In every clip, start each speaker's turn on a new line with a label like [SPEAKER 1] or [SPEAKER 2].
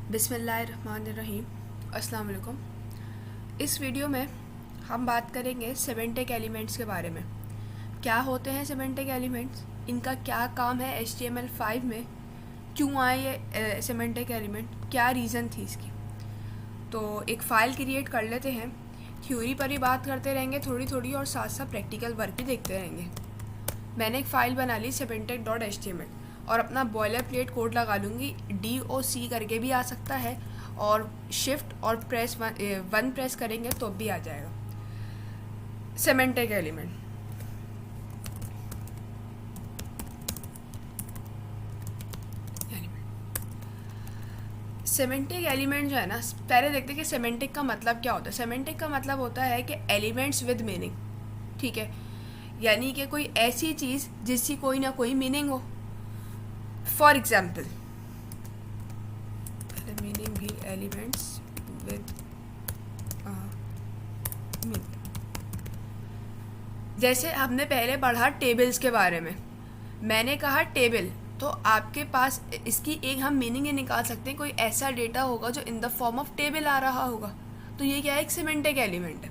[SPEAKER 1] बिस्मिल्लाहिर्रहमानिर्रहीम। अस्सलाम वालेकुम। इस वीडियो में हम बात करेंगे सिमेंटिक एलिमेंट्स के बारे में। क्या होते हैं सिमेंटिक एलिमेंट्स, इनका क्या काम है HTML5 में, क्यों आए ये सिमेंटिक एलिमेंट, क्या रीज़न थी इसकी। तो एक फ़ाइल क्रिएट कर लेते हैं, थ्योरी पर ही बात करते रहेंगे थोड़ी थोड़ी और साथ साथ प्रैक्टिकल वर्क भी देखते रहेंगे। मैंने एक फ़ाइल बना ली semantic.html और अपना बॉयलर प्लेट कोड लगा लूँगी। DOC करके भी आ सकता है और शिफ्ट और प्रेस वन प्रेस करेंगे तो भी आ जाएगा। सिमेंटिक एलिमेंट, सिमेंटिक एलिमेंट जो है ना, पहले देखते हैं कि सिमेंटिक का मतलब क्या होता है। सिमेंटिक का मतलब होता है कि एलिमेंट्स विद मीनिंग, ठीक है, यानी कि कोई ऐसी चीज़ जिसकी कोई ना कोई मीनिंग हो। फॉर एग्जाम्पल, मीनिंग भी एलिमेंट्स विद मीनिंग, जैसे हमने पहले पढ़ा टेबल्स के बारे में। मैंने कहा टेबल, तो आपके पास इसकी एक हम मीनिंग ये निकाल सकते हैं, कोई ऐसा डेटा होगा जो in the form of table आ रहा होगा, तो ये क्या है, एक सिमेंटिक एलिमेंट है।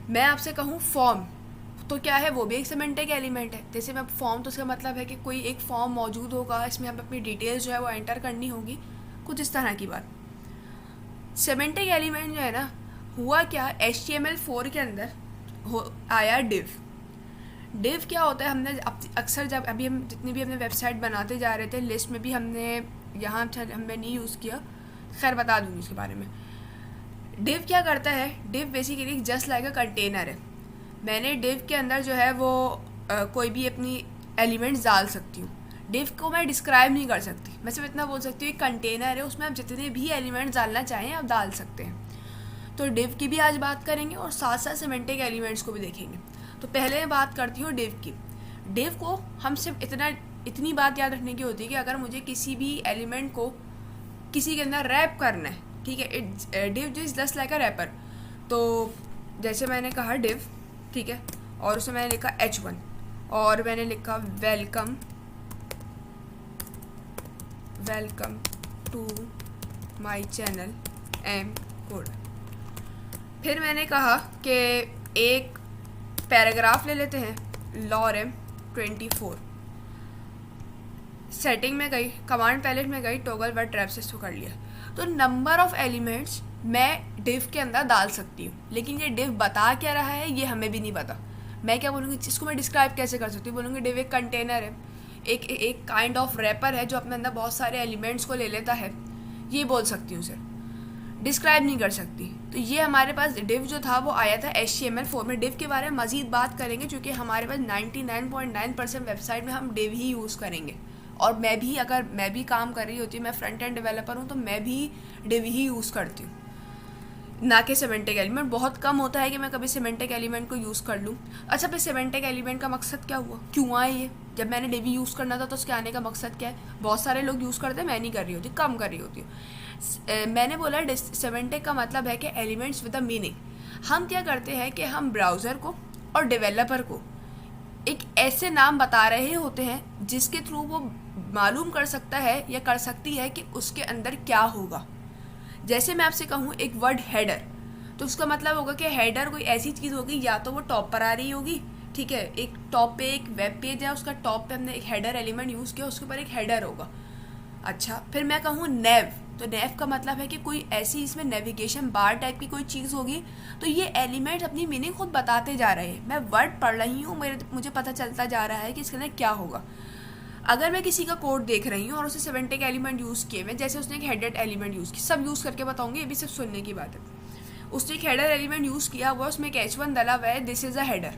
[SPEAKER 1] मैं आपसे कहूँ फॉर्म, तो क्या है, वो भी एक सिमेंटिक एलिमेंट है। जैसे मैं फॉर्म, तो उसका मतलब है कि कोई एक फॉर्म मौजूद होगा, इसमें हमें अपनी डिटेल्स जो है वो एंटर करनी होगी, कुछ इस तरह की बात। सिमेंटिक एलिमेंट जो है ना, हुआ क्या, HTML4 के अंदर आया डिव। डिव क्या होता है, हमने अक्सर जब अभी हम जितनी भी हमने वेबसाइट बनाते जा रहे थे, लिस्ट में भी हमने यहाँ हमने नहीं यूज़ किया, खैर बता दूँगी उसके बारे में। डिव क्या करता है, div basically just like a container है। मैंने डिव के अंदर जो है वो कोई भी अपनी एलिमेंट्स डाल सकती हूँ। डिव को मैं डिस्क्राइब नहीं कर सकती, मैं सिर्फ इतना बोल सकती हूँ एक कंटेनर है, उसमें आप जितने भी एलिमेंट्स डालना चाहें आप डाल सकते हैं। तो डिव की भी आज बात करेंगे और साथ साथ सिमेंटिक एलिमेंट्स को भी देखेंगे। तो पहले मैं बात करती हूँ डिव की। डिव को हम सिर्फ इतनी बात याद रखने की होती है कि अगर मुझे किसी भी एलिमेंट को किसी के अंदर रैप करना है, ठीक है, div is just like a rapper. तो जैसे मैंने कहा डिव, ठीक है, और उसमें मैंने लिखा H1 और मैंने लिखा welcome to my channel M code. फिर मैंने कहा कि एक पैराग्राफ ले लेते हैं, lorem 24। सेटिंग में गई, कमांड पैलेट में गई, टॉगल वर्ड ट्रैप से इसको कर लिया। तो नंबर ऑफ एलिमेंट्स मैं डिव के अंदर डाल सकती हूँ, लेकिन ये डिव बता क्या रहा है ये हमें भी नहीं पता। मैं क्या बोलूँगी, इसको मैं डिस्क्राइब कैसे कर सकती हूँ, बोलूँगी डिव एक कंटेनर है, एक काइंड ऑफ रैपर है जो अपने अंदर बहुत सारे एलिमेंट्स को ले लेता है, ये बोल सकती हूँ सर, डिस्क्राइब नहीं कर सकती। तो ये हमारे पास डिव जो था वो आया था HTML4 में। डिव के बारे में मज़ीद बात करेंगे क्योंकि हमारे पास 99.9% वेबसाइट में हम डिव ही यूज़ करेंगे। और अगर मैं भी काम कर रही होती हूँ, मैं फ्रंट एंड डेवलपर हूँ, तो मैं भी डिव ही यूज़ करती हूँ, ना कि सिमेंटिक एलिमेंट। बहुत कम होता है कि मैं कभी सिमेंटिक एलिमेंट को यूज़ कर लूँ। अच्छा, फिर सिमेंटिक एलिमेंट का मकसद क्या हुआ, क्यों आए ये, जब मैंने डिव यूज़ करना था तो उसके आने का मकसद क्या है। बहुत सारे लोग यूज़ करते हैं, मैं नहीं कर रही होती, कम कर रही होती हूँ। मैंने बोला सिमेंटिक का मतलब है कि एलिमेंट्स विद अ मीनिंग। हम क्या करते हैं कि हम ब्राउज़र को और डेवलपर को एक ऐसे नाम बता रहे होते हैं जिसके थ्रू वो मालूम कर सकता है या कर सकती है कि उसके अंदर क्या होगा। जैसे मैं आपसे कहूँ एक वर्ड हेडर, तो उसका मतलब होगा कि हेडर कोई ऐसी चीज़ होगी, या तो वो टॉप पर आ रही होगी, ठीक है, एक टॉप पे एक वेब पेज है, उसका टॉप पे हमने एक हेडर एलिमेंट यूज़ किया, उसके ऊपर एक हेडर होगा। अच्छा, फिर मैं कहूँ नेव, तो नेव का मतलब है कि कोई ऐसी इसमें नेविगेशन बार टाइप की कोई चीज़ होगी। तो ये एलिमेंट्स अपनी मीनिंग खुद बताते जा रहे हैं, मैं वर्ड पढ़ रही हूँ, मुझे पता चलता जा रहा है कि इसके अंदर क्या होगा। अगर मैं किसी का कोड देख रही हूँ और उसे सिमेंटिक एलिमेंट यूज़ किए हुए, जैसे उसने एक हेडर एलिमेंट यूज़ किया, सब यूज़ करके बताऊँगी, ये भी सिर्फ सुनने की बात है। उसने एक हेडर एलिमेंट यूज़ किया हुआ, उसमें एक H1 डला हुआ है, दिस इज़ अ हेडर।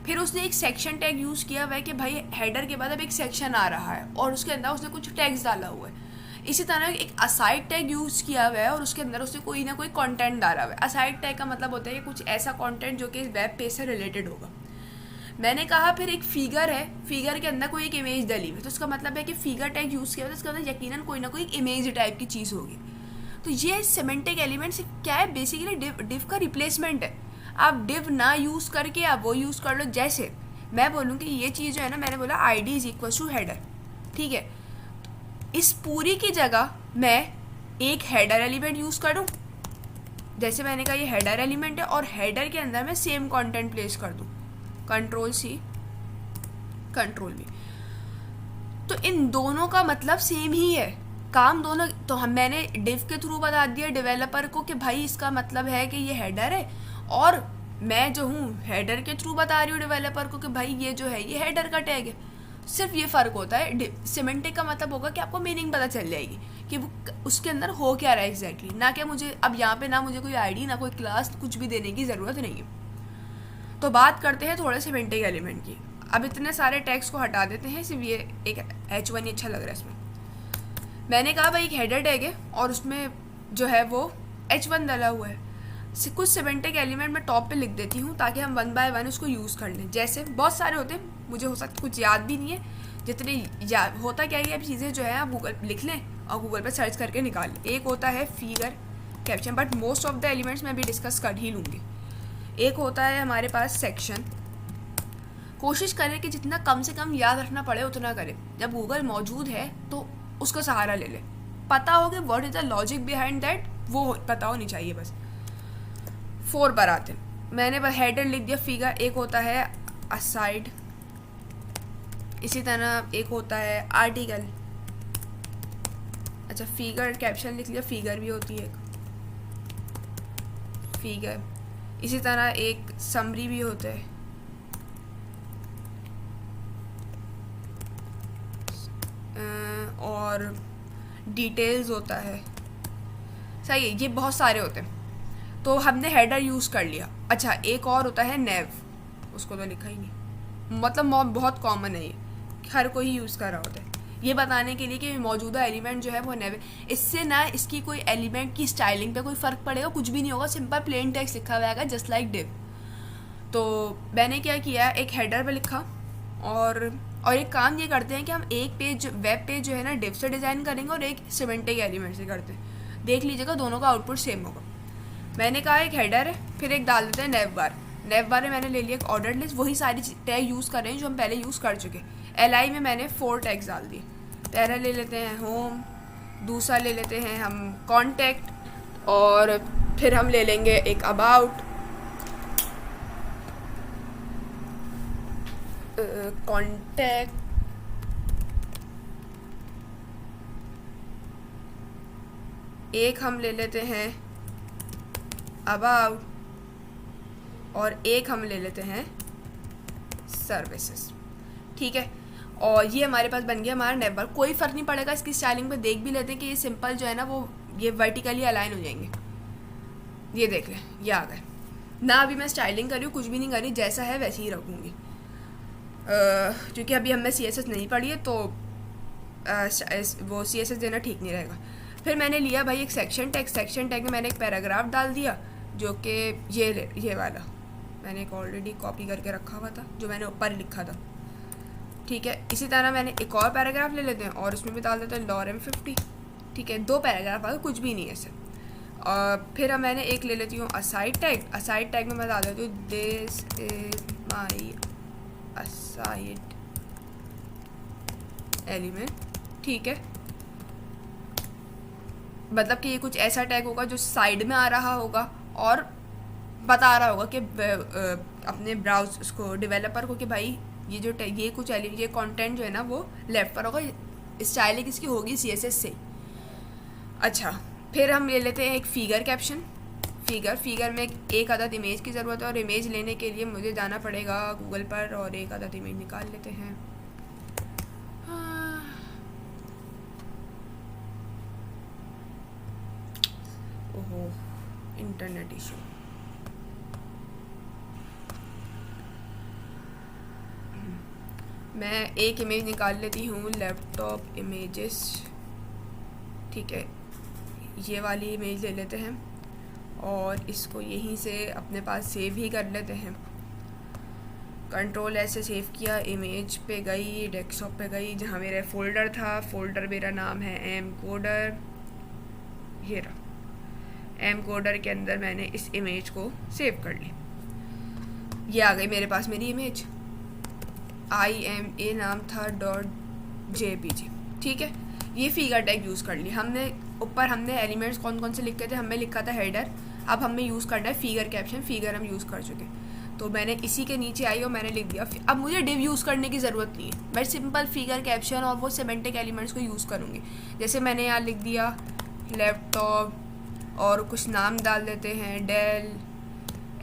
[SPEAKER 1] फिर उसने एक सेक्शन टैग यूज़ किया हुआ है कि भाई हेडर के बाद अब एक सेक्शन आ रहा है और उसके अंदर उसने कुछ टैग्स डाला हुआ है। इसी तरह एक असाइड टैग यूज़ किया हुआ है और उसके अंदर उसने कोई ना कोई कंटेंट डाला हुआ है। असाइड टैग का मतलब होता है कि कुछ ऐसा कंटेंट जो कि वेब पेज से रिलेटेड होगा। मैंने कहा फिर एक फिगर है, फिगर के अंदर कोई एक इमेज डली हुई, तो उसका मतलब है कि फिगर टैग यूज़ किया हुआ है, तो उसके अंदर यकीनन कोई ना कोई इमेज टाइप की चीज़ होगी। तो ये सिमेंटिक एलिमेंट्स क्या है, बेसिकली डिव का रिप्लेसमेंट है। आप डिव ना यूज़ करके आप वो यूज़ कर लो। जैसे मैं बोलूँ कि ये चीज़ जो है ना, मैंने बोला ID is equal to header, ठीक है, इस पूरी की जगह मैं एक हेडर एलिमेंट यूज़ करूँ, जैसे मैंने कहा ये हेडर एलिमेंट है और हेडर के अंदर मैं सेम कंटेंट प्लेस कर दूँ, कंट्रोल सी कंट्रोल वी। तो इन दोनों का मतलब सेम ही है, काम दोनों। तो मैंने डिव के थ्रू बता दिया डेवलपर को कि भाई इसका मतलब है कि ये हेडर है, और मैं जो हूँ हेडर के थ्रू बता रही हूँ डेवलपर को कि भाई ये जो है ये हेडर का टैग है। सिर्फ ये फ़र्क होता है, सिमेंटिक का मतलब होगा कि आपको मीनिंग पता चल जाएगी कि वो उसके अंदर हो क्या रहा है एग्जैक्टली, ना कि मुझे अब यहाँ पे ना मुझे कोई आईडी ना कोई क्लास कुछ भी देने की ज़रूरत नहीं है। तो बात करते हैं थोड़े सिमेंटिक एलिमेंट की। अब इतने सारे टैग्स को हटा देते हैं, सिर्फ ये एक H1 ही अच्छा लग रहा है इसमें। मैंने कहा भाई एक हेडर टैग है और उसमें जो है वो H1 डाला हुआ है। कुछ सिमेंटिक एलिमेंट मैं टॉप पे लिख देती हूँ ताकि हम 1 बाय 1 उसको यूज़ कर लें। जैसे बहुत सारे होते हैं, मुझे हो सकता कुछ याद भी नहीं है, जितने होता क्या है, अब चीज़ें जो है आप गूगल लिख लें और गूगल पे सर्च करके निकाल लें। एक होता है figure caption, but most of the elements मैं भी डिस्कस कर ही लूँगी। एक होता है हमारे पास सेक्शन। कोशिश करें कि जितना कम से कम याद रखना पड़े उतना करें। जब गूगल मौजूद है तो उसका सहारा ले लें, पता हो कि what is the logic behind that, वो पता होनी चाहिए बस। 4 पर आते हैं, मैंने बस हेडर लिख दिया फिगर। एक होता है असाइड, इसी तरह एक होता है आर्टिकल। अच्छा फिगर कैप्शन लिख लिया, फिगर भी होती है एक फिगर। इसी तरह एक समरी भी होता है, और डिटेल्स होता है। सही है, ये बहुत सारे होते हैं। तो हमने हेडर यूज़ कर लिया। अच्छा एक और होता है नेव, उसको तो लिखा ही नहीं, मतलब बहुत कॉमन है, ये हर कोई यूज़ कर रहा होता है ये बताने के लिए कि मौजूदा एलिमेंट जो है वो नेव है। इससे ना इसकी कोई एलिमेंट की स्टाइलिंग पे कोई फ़र्क पड़ेगा, कुछ भी नहीं होगा, सिंपल प्लेन टेक्स्ट लिखा हुआ है जस्ट लाइक डिव। तो मैंने क्या किया, एक हेडर पे लिखा, और एक काम ये करते हैं कि हम एक पेज वेब पेज जो है ना डिव से डिज़ाइन करेंगे और एक सिमेंटिक एलिमेंट से करते हैं। देख लीजिएगा दोनों का आउटपुट सेम होगा। मैंने कहा एक हेडर है, फिर एक डाल देते हैं नेव बार। नेव बार में मैंने ले लिया एक ऑर्डर लिस्ट, वही सारी टैग यूज़ कर रहे हैं जो हम पहले यूज़ कर चुके। LI में मैंने 4 टैग्स डाल दिए। पहला ले लेते हैं होम, दूसरा ले लेते हैं हम कॉन्टैक्ट, और फिर हम ले लेंगे एक अबाउट, कॉन्टैक्ट, एक हम ले लेते हैं अबाउट, और एक हम ले लेते हैं सर्विसेज। ठीक है, और ये हमारे पास बन गया हमारा नेव बार। कोई फ़र्क नहीं पड़ेगा, इसकी स्टाइलिंग पे देख भी लेते हैं कि ये सिंपल जो है ना वो ये वर्टिकली अलाइन हो जाएंगे। ये देख लें, ये आ गए ना। अभी मैं स्टाइलिंग कर रही हूँ, कुछ भी नहीं कर रही, जैसा है वैसे ही रखूँगी, क्योंकि अभी हमें CSS नहीं पढ़ी है तो वो CSS देना ठीक नहीं रहेगा। फिर मैंने लिया भाई एक सेक्शन टैग। सेक्शन टैग में मैंने एक पैराग्राफ डाल दिया, जो कि ये वाला मैंने एक ऑलरेडी कॉपी करके रखा हुआ था, जो मैंने ऊपर लिखा था। ठीक है, इसी तरह मैंने एक और पैराग्राफ ले लेते हैं और उसमें भी डाल देते हैं lorem 50। ठीक है, 2 पैराग्राफ आ गए, कुछ भी नहीं है ऐसे। और फिर मैंने एक ले लेती हूँ असाइड टैग। असाइड टैग में मैं डाल देती हूँ this is my aside element. ठीक है, मतलब कि ये कुछ ऐसा टैग होगा जो साइड में आ रहा होगा और बता रहा होगा कि अपने ब्राउज उसको डेवलपर को कि भाई ये जो ये कुछ ये कंटेंट जो है ना वो लेफ्ट पर होगा, स्टाइलिंग इसकी होगी CSS से। अच्छा, फिर हम ले लेते हैं एक फिगर कैप्शन। फिगर में एक अदद इमेज की ज़रूरत है, और इमेज लेने के लिए मुझे जाना पड़ेगा गूगल पर और एक अदद इमेज निकाल लेते हैं। ओहो, इंटरनेट इशू। मैं एक इमेज निकाल लेती हूँ, लैपटॉप इमेजेस। ठीक है, ये वाली इमेज ले लेते हैं और इसको यहीं से अपने पास सेव ही कर लेते हैं। Ctrl+S से सेव किया, इमेज पे गई, डेस्कटॉप पे गई, जहाँ मेरा फोल्डर था। फोल्डर मेरा नाम है mcoder, ये रहा। mcoder के अंदर मैंने इस इमेज को सेव कर ली। ये आ गई मेरे पास मेरी इमेज, IMA नाम था .jpg। ठीक है, ये फिगर टैग यूज़ कर ली हमने। ऊपर हमने एलिमेंट्स कौन कौन से लिखे थे, हमने लिखा था हेडर। अब हमें यूज़ करना है फिगर कैप्शन, फिगर हम यूज़ कर चुके, तो मैंने इसी के नीचे आई और मैंने लिख दिया। अब मुझे डिव यूज़ करने की ज़रूरत नहीं है, मैं सिंपल फिगर कैप्शन और वो सिमेंटिक एलिमेंट्स को यूज़ करूँगी। जैसे मैंने यहाँ लिख दिया लैपटॉप और कुछ नाम डाल देते हैं, डेल,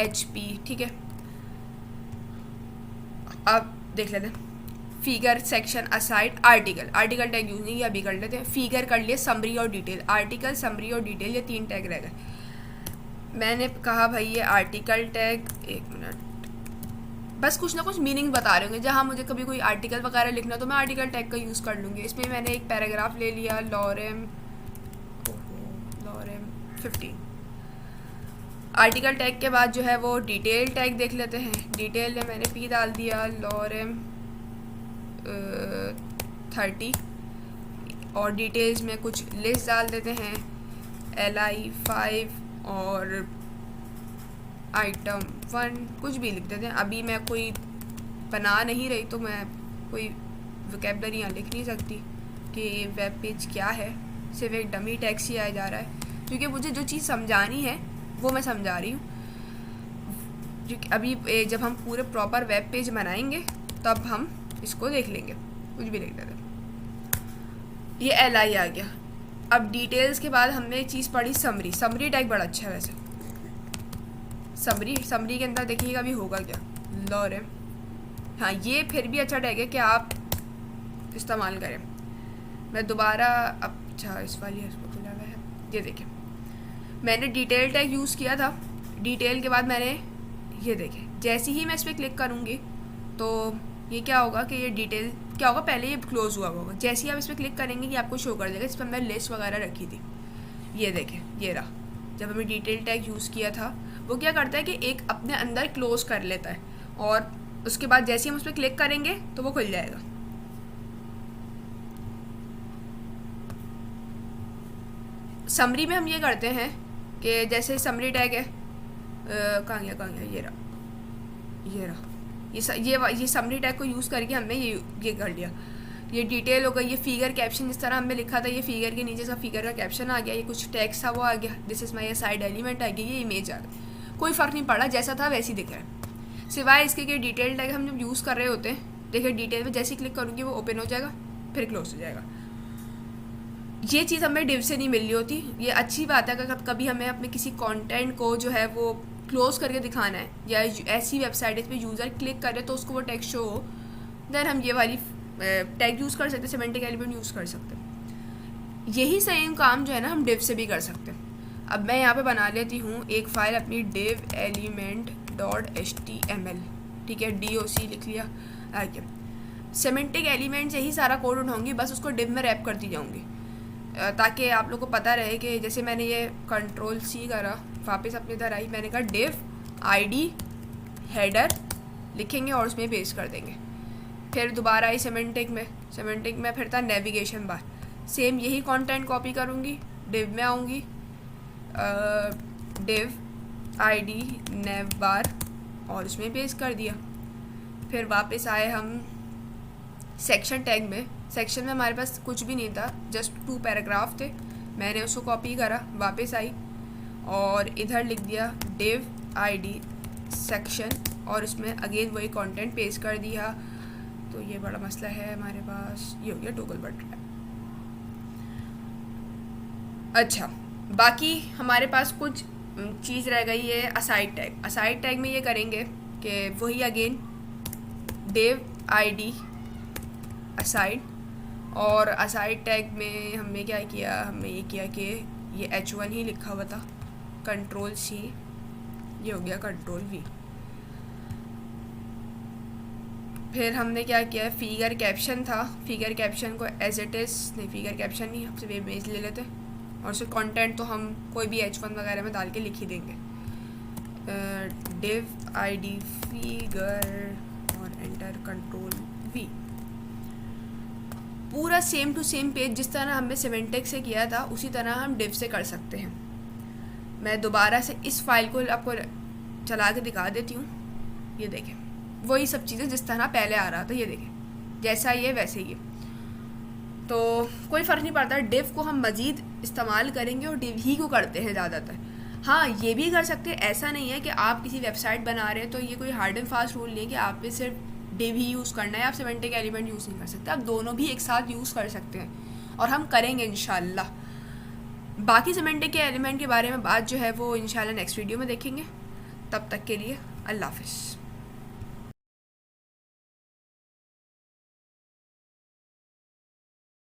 [SPEAKER 1] HP, ठीक है। अब देख लेते हैं figure section aside article, article tag use नहीं, अभी कर लेते हैं। फिगर कर लिए समरी और डिटेल, आर्टिकल, समरी और डिटेल, ये 3 टैग रह गए। मैंने कहा भाई ये आर्टिकल टैग, 1 मिनट, बस कुछ ना कुछ मीनिंग बता रहे होंगे। जहाँ मुझे कभी कोई आर्टिकल वगैरह लिखना तो मैं आर्टिकल टैग का यूज़ कर लूँगी। इसमें मैंने एक पैराग्राफ ले लिया, लॉरेम 15। आर्टिकल टैग के बाद जो है वो डिटेल टैग देख लेते हैं। डिटेल में मैंने P डाल दिया, लॉरेम 30, और डिटेल्स में कुछ लिस्ट डाल देते हैं, LI 5 और आइटम 1, कुछ भी लिख देते हैं। अभी मैं कोई बना नहीं रही तो मैं कोई वोकैबुलरी यहाँ लिख नहीं सकती कि वेब पेज क्या है, सिर्फ एक डमी टैक्स ही आया जा रहा है, क्योंकि मुझे जो चीज़ समझानी है वो मैं समझा रही हूँ। क्योंकि अभी जब हम पूरे प्रॉपर वेब पेज बनाएंगे तब हम इसको देख लेंगे, कुछ भी लिख देते। ये LI आ गया। अब डिटेल्स के बाद हमने एक चीज़ पढ़ी समरी, समरी टैग बड़ा अच्छा है वैसे। समरी के अंदर देखिएगा अभी होगा क्या, लॉरेम, हाँ ये फिर भी अच्छा टैग है कि आप इस्तेमाल करें। मैं दोबारा, अच्छा इस वाली इसको खुला हुआ है, ये देखिए मैंने डिटेल टैग यूज़ किया था। डिटेल के बाद मैंने ये देखे, जैसे ही मैं इस पर क्लिक करूँगी तो ये क्या होगा कि ये डिटेल क्या होगा, पहले ये क्लोज हुआ होगा, जैसे ही आप इस पर क्लिक करेंगे कि आपको शो कर देगा। इस पर मैंने लिस्ट वगैरह रखी थी, ये देखें ये रहा। जब हमें डिटेल टैग यूज़ किया था वो क्या करता है कि एक अपने अंदर क्लोज कर लेता है, और उसके बाद जैसे ही हम उस पर क्लिक करेंगे तो वो खुल जाएगा। समरी में हम ये करते हैं कि जैसे समरी टैग है, कहाँ गया, ये रहा, ये समरी टैग को यूज़ करके हमने ये कर लिया। ये डिटेल हो गई, ये फिगर कैप्शन जिस तरह हमने लिखा था, ये फिगर के नीचे सब फिगर का कैप्शन आ गया, ये कुछ टेक्स्ट था वो आ गया, this is my side element आ गया, ये इमेज आ गई। कोई फ़र्क नहीं पड़ा, जैसा था वैसे ही दिख रहा है, सिवाय इसके कि डिटेल टैग हम जब यूज़ कर रहे होते हैं, देखिए डिटेल में जैसे ही क्लिक करूँगी वो ओपन हो जाएगा, फिर क्लोज हो जाएगा। ये चीज़ हमें डिव से नहीं मिल रही होती। ये अच्छी बात है अगर कभी हमें अपने किसी कंटेंट को जो है वो क्लोज करके दिखाना है, या ऐसी वेबसाइट पे यूज़र क्लिक करे तो उसको वो टेक्स्ट शो हो, देन हम ये वाली टैग यूज़ कर सकते हैं, सिमेंटिक एलिमेंट यूज़ कर सकते हैं। यही सेम काम जो है ना हम डिव से भी कर सकते हैं। अब मैं यहाँ पे बना लेती हूँ एक फ़ाइल अपनी div element.html, ठीक है, DOC लिख लिया, आ गया। सिमेंटिक एलिमेंट से ही सारा कोड उठाऊँगी, बस उसको डिव में रैप करती जाऊँगी, ताकि आप लोग को पता रहे कि जैसे मैंने ये Ctrl+C करा, वापस अपने इधर आई, मैंने कहा div ID हेडर लिखेंगे और उसमें पेस्ट कर देंगे। फिर दोबारा आई सिमेंटिक में फिर था नेविगेशन बार, सेम यही कंटेंट कॉपी करूँगी, डिव में आऊँगी, div ID nav बार और उसमें पेस्ट कर दिया। फिर वापस आए हम सेक्शन टैग में, सेक्शन में हमारे पास कुछ भी नहीं था, जस्ट 2 पैराग्राफ थे, मैंने उसको कॉपी करा, वापस आई और इधर लिख दिया div ID सेक्शन और उसमें अगेन वही कंटेंट पेस्ट कर दिया। तो ये बड़ा मसला है हमारे पास, ये हो गया टॉगल बटन। अच्छा, बाकी हमारे पास कुछ चीज़ रह गई है असाइड टैग। असाइड टैग में ये करेंगे कि वही अगेन div ID असाइड, और असाइड टैग में हमने क्या किया, हमने ये किया कि ये H1 ही लिखा हुआ था, Ctrl+C, ये हो गया Ctrl+V। फिर हमने क्या किया, फिगर कैप्शन था, फिगर कैप्शन को एज इट इज़, नहीं फिगर कैप्शन नहीं, हमसे वेब इमेज ले लेते और उसके कंटेंट तो हम कोई भी H1 वगैरह में डाल के लिख ही देंगे। div ID फिगर और एंटर Ctrl+V। पूरा सेम टू सेम पेज जिस तरह हमने सिमेंटिक से किया था उसी तरह हम डिव से कर सकते हैं। मैं दोबारा से इस फाइल को आपको चला के दिखा देती हूँ, ये देखें वही सब चीज़ें जिस तरह पहले आ रहा था, ये देखें जैसा ये वैसे ही है। तो कोई फ़र्क नहीं पड़ता, डिव को हम मज़ीद इस्तेमाल करेंगे और डिव ही को करते हैं ज़्यादातर। हाँ, ये भी कर सकते हैं, ऐसा नहीं है कि आप किसी वेबसाइट बना रहे हैं तो ये कोई हार्ड एंड फास्ट रूल नहीं है कि आप पे सिर्फ डिव ही यूज़ करना है, आप सिमेंटिक एलिमेंट यूज़ नहीं कर सकते, आप दोनों भी एक साथ यूज़ कर सकते हैं और हम करेंगे इंशाल्लाह। बाकी सिमेंटिक के एलिमेंट के बारे में बात जो है वो इंशाल्लाह नेक्स्ट वीडियो में देखेंगे। तब तक के लिए अल्लाह हाफ़िज़।